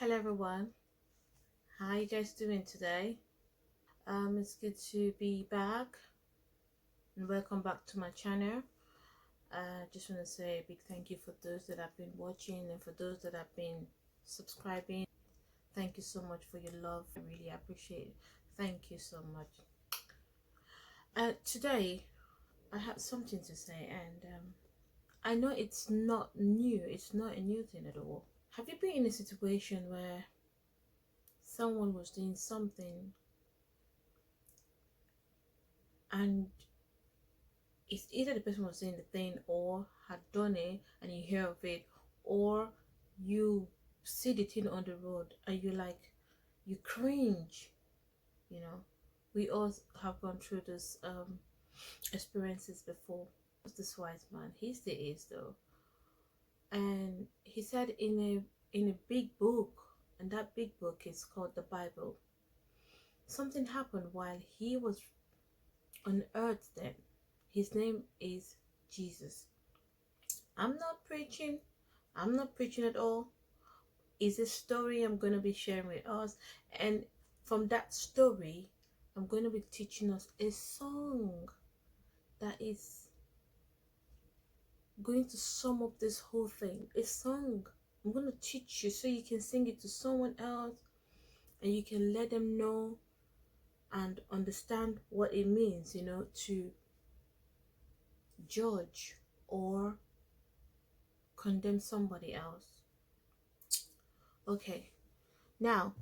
Hello everyone, how you guys doing today? It's good to be back and welcome back to my channel. Just want to say a big thank you for those that have been watching and for those that have been subscribing. Thank you so much for your love. I really appreciate it. Thank you so much. Today I have something to say, and I know it's not new. It's not a new thing at all. Have you been in a situation where someone was doing something and it's either the person was doing the thing or had done it and you hear of it, or you see the thing on the road and you cringe? We all have gone through this experiences before. This wise man, he still is though, and he said in a big book, and that big book is called the Bible. Something happened while he was on earth then. His name is Jesus. I'm not preaching at all. It's a story I'm going to be sharing with us, and from that story I'm going to be teaching us a song that is going to sum up this whole thing. A song I'm going to teach you so you can sing it to someone else and you can let them know and understand what it means, to judge or condemn somebody else. Okay, now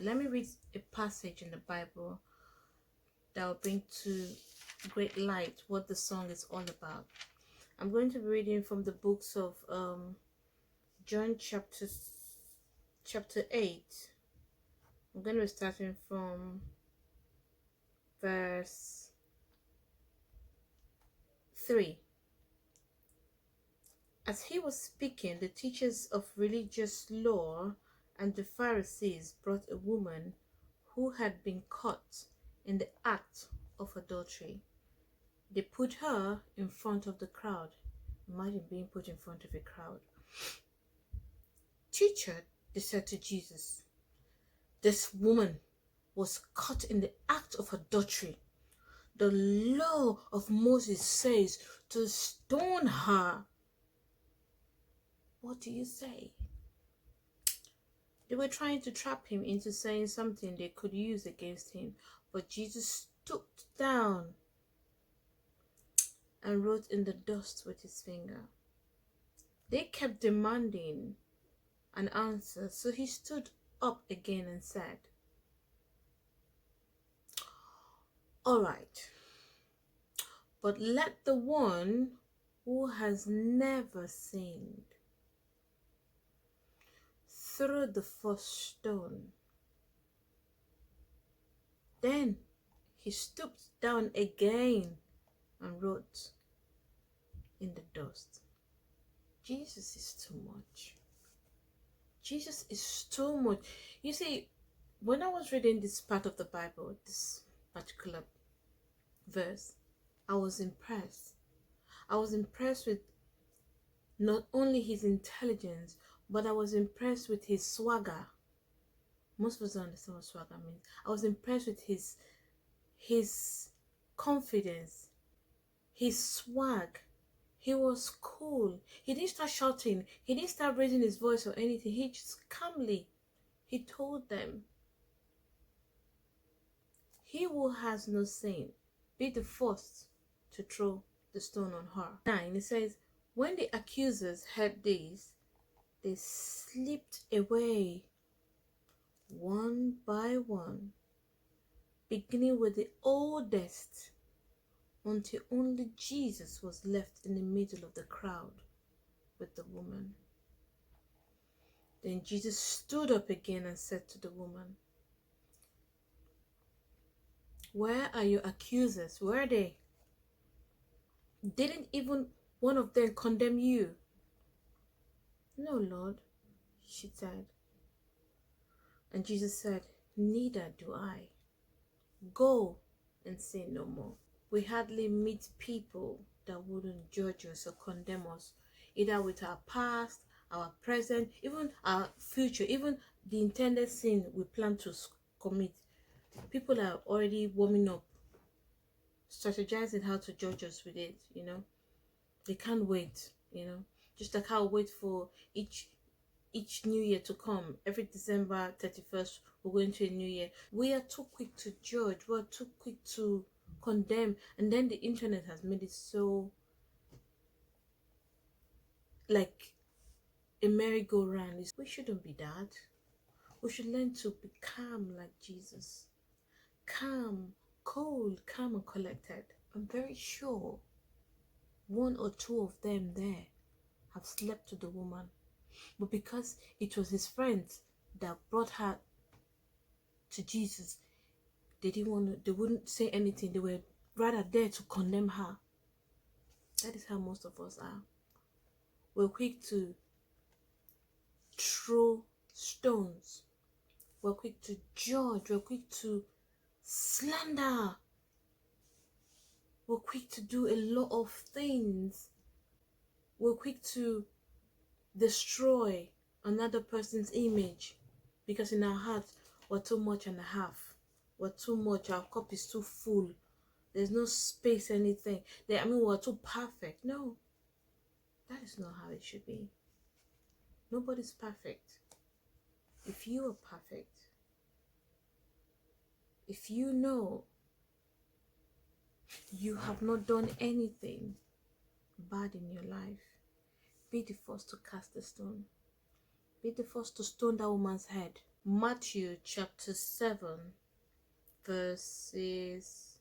let me read a passage in the Bible that will bring to great light what the song is all about. I'm going to be reading from the books of John chapter 8. I'm going to be starting from verse 3. As he was speaking, the teachers of religious law and the Pharisees brought a woman who had been caught in the act of adultery. They put her in front of the crowd. Imagine being put in front of a crowd. Teacher, they said to Jesus, this woman was caught in the act of adultery. The law of Moses says to stone her. What do you say? They were trying to trap him into saying something they could use against him, but Jesus stooped down and wrote in the dust with his finger. They kept demanding an answer, so he stood up again and said, all right, but let the one who has never sinned throw the first stone. Then he stooped down again and wrote in the dust. Jesus is too much. Jesus is too much. You see, when I was reading this part of the Bible, this particular verse, I was impressed. I was impressed with not only his intelligence, but I was impressed with his swagger. Most of us don't understand what swagger means. I was impressed with his confidence, his swag. He was cool. He didn't start shouting. He didn't start raising his voice or anything. He just calmly, he told them, he who has no sin, be the first to throw the stone on her. 9, it says, when the accusers heard this, they slipped away one by one, beginning with the oldest, until only Jesus was left in the middle of the crowd with the woman. Then Jesus stood up again and said to the woman, where are your accusers? Where are they? Didn't even one of them condemn you? No, Lord, she said. And Jesus said, neither do I. Go and sin no more. We hardly meet people that wouldn't judge us or condemn us, either with our past, our present, even our future, even the intended sin we plan to commit. People are already warming up, strategizing how to judge us with it, They can't wait, Just like how we wait for each new year to come. Every December 31st, we're going to a new year. We are too quick to judge. We're too quick to condemn. And then the internet has made it so like a merry-go-round. We shouldn't be that. We should learn to be calm like Jesus. Calm, cold, calm and collected. I'm very sure one or two of them there have slept with the woman. But because it was his friends that brought her to Jesus, they wouldn't say anything. They were rather there to condemn her. That is how most of us are. We're quick to throw stones. We're quick to judge. We're quick to slander. We're quick to do a lot of things. We're quick to destroy another person's image because in our hearts we're too much and a half. We're too much. Our cup is too full. There's no space, anything. We're too perfect. No, that is not how it should be. Nobody's perfect. If you are perfect, if you know you have not done anything bad in your life, be the first to cast the stone. Be the first to stone that woman's head. Matthew chapter 7, verses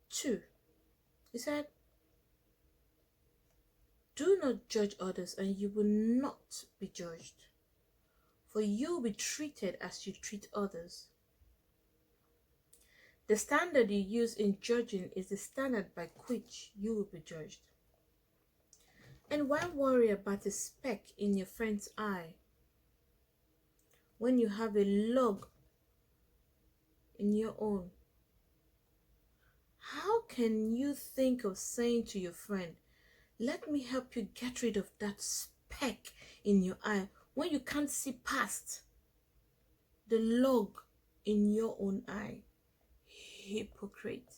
2. He said, "Do not judge others, and you will not be judged. For you will be treated as you treat others." The standard you use in judging is the standard by which you will be judged. And why worry about a speck in your friend's eye when you have a log in your own? How can you think of saying to your friend, "Let me help you get rid of that speck in your eye," when you can't see past the log in your own eye? Hypocrite.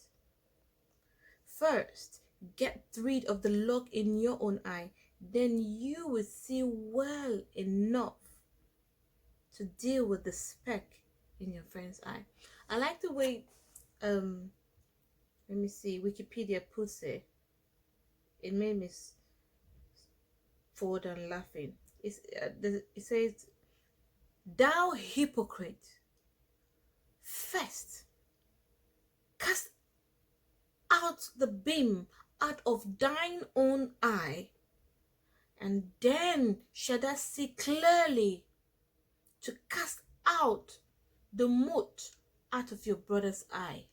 First, get rid of the log in your own eye, then you will see well enough to deal with the speck in your friend's eye. I like the way let me see, Wikipedia puts it. It made me forward and laughing. It says, "Thou hypocrite, first cast out the beam out of thine own eye, and then shalt thou see clearly to cast out the mote out of your brother's eye."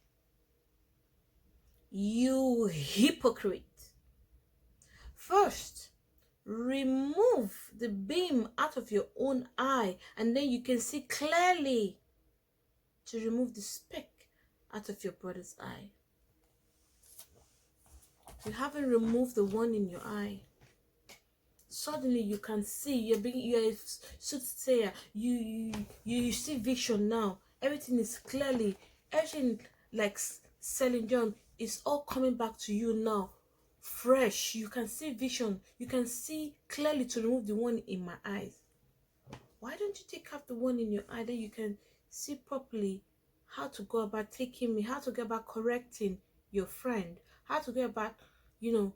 You hypocrite. First, remove the beam out of your own eye, and then you can see clearly to remove the speck out of your brother's eye. You haven't removed the one in your eye. Suddenly you can see. You're a soothsayer. You see vision now. Everything is clearly. Everything like Celine John is all coming back to you now. Fresh. You can see vision. You can see clearly to remove the one in my eyes. Why don't you take out the one in your eye, that you can see properly how to go about taking me, how to go about correcting your friend, how to go about, in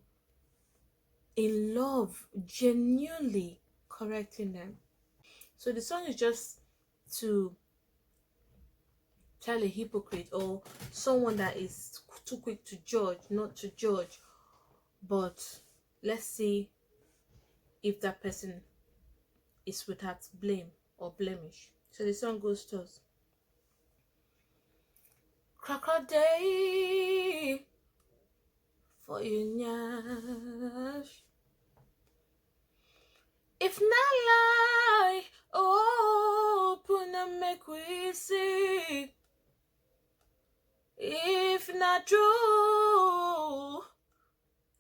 love, genuinely correcting them. So the song is just to tell a hypocrite or someone that is too quick to judge, not to judge, but let's see if that person is without blame or blemish. So the song goes to us. Crocodile for you, nyash. If not lie, open and make we see. If not true,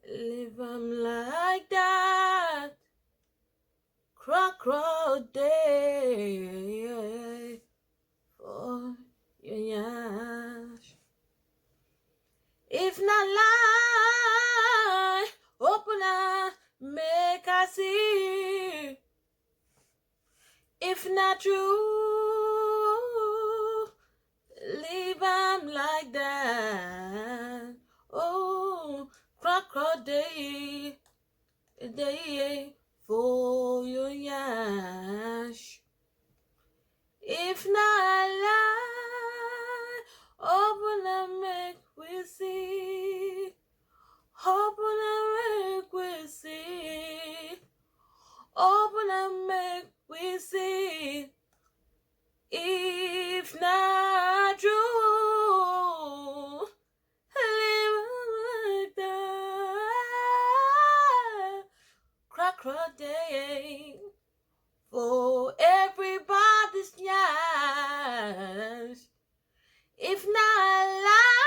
leave 'em like that. day for your yash. If not lie, open up, make I see. If not true, leave 'em like that. Oh, crocodile day for your yash. If not lie, open and make we see. Open and make we see. Open and make we see. If not true, live like that. Crocodile for everybody's yash. If not lie,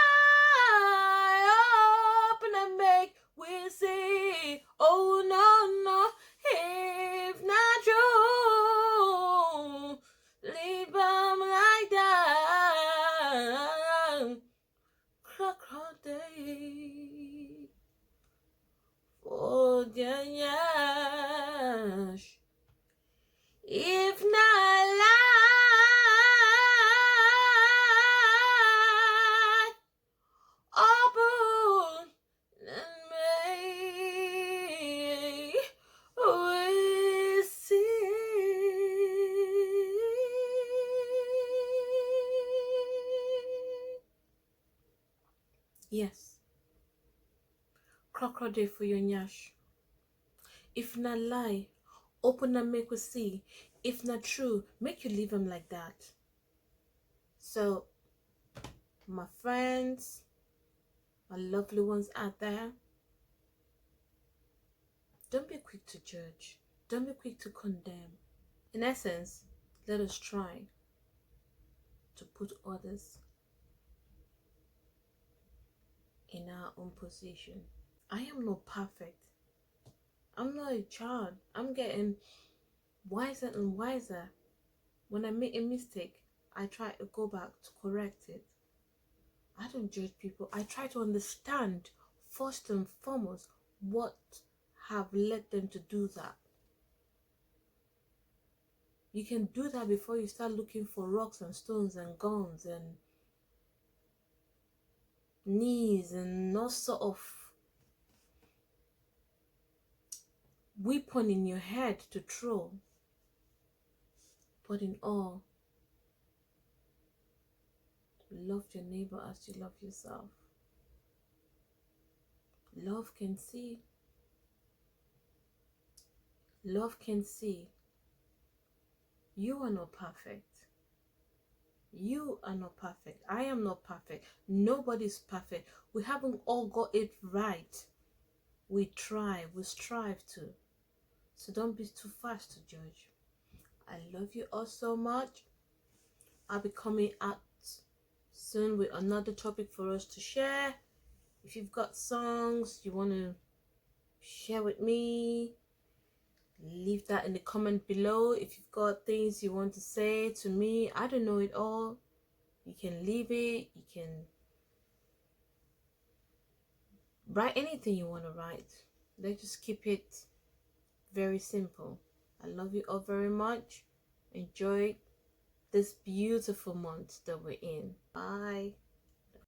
open and make we see. Oh no, no, if not true, leave 'em like that. Crocodile for the yash. If not lie, open and make we see. Yes, crocodile for your nyash. If not lie, open and make we see. If not true, make you leave them like that. So, my friends, my lovely ones out there, don't be quick to judge. Don't be quick to condemn. In essence, let us try to put others in our own position. I am not perfect. I'm not a child. I'm getting wiser and wiser. When I make a mistake, I try to go back to correct it. I don't judge people. I try to understand first and foremost what have led them to do that. You can do that before you start looking for rocks and stones and guns and knees and all sort of weapon in your head to throw. But in all, love your neighbor as you love yourself. Love can see. Love can see. You are not perfect. You are not perfect. I am not perfect. Nobody's perfect. We haven't all got it right. We try. We strive to. So don't be too fast to judge. I love you all so much. I'll be coming out soon with another topic for us to share. If you've got songs you want to share with me, leave that in the comment below. If you've got things you want to say to me, I don't know it all, you can leave it. You can write anything you want to write. Let's just keep it very simple. I love you all very much. Enjoy this beautiful month that we're in. Bye.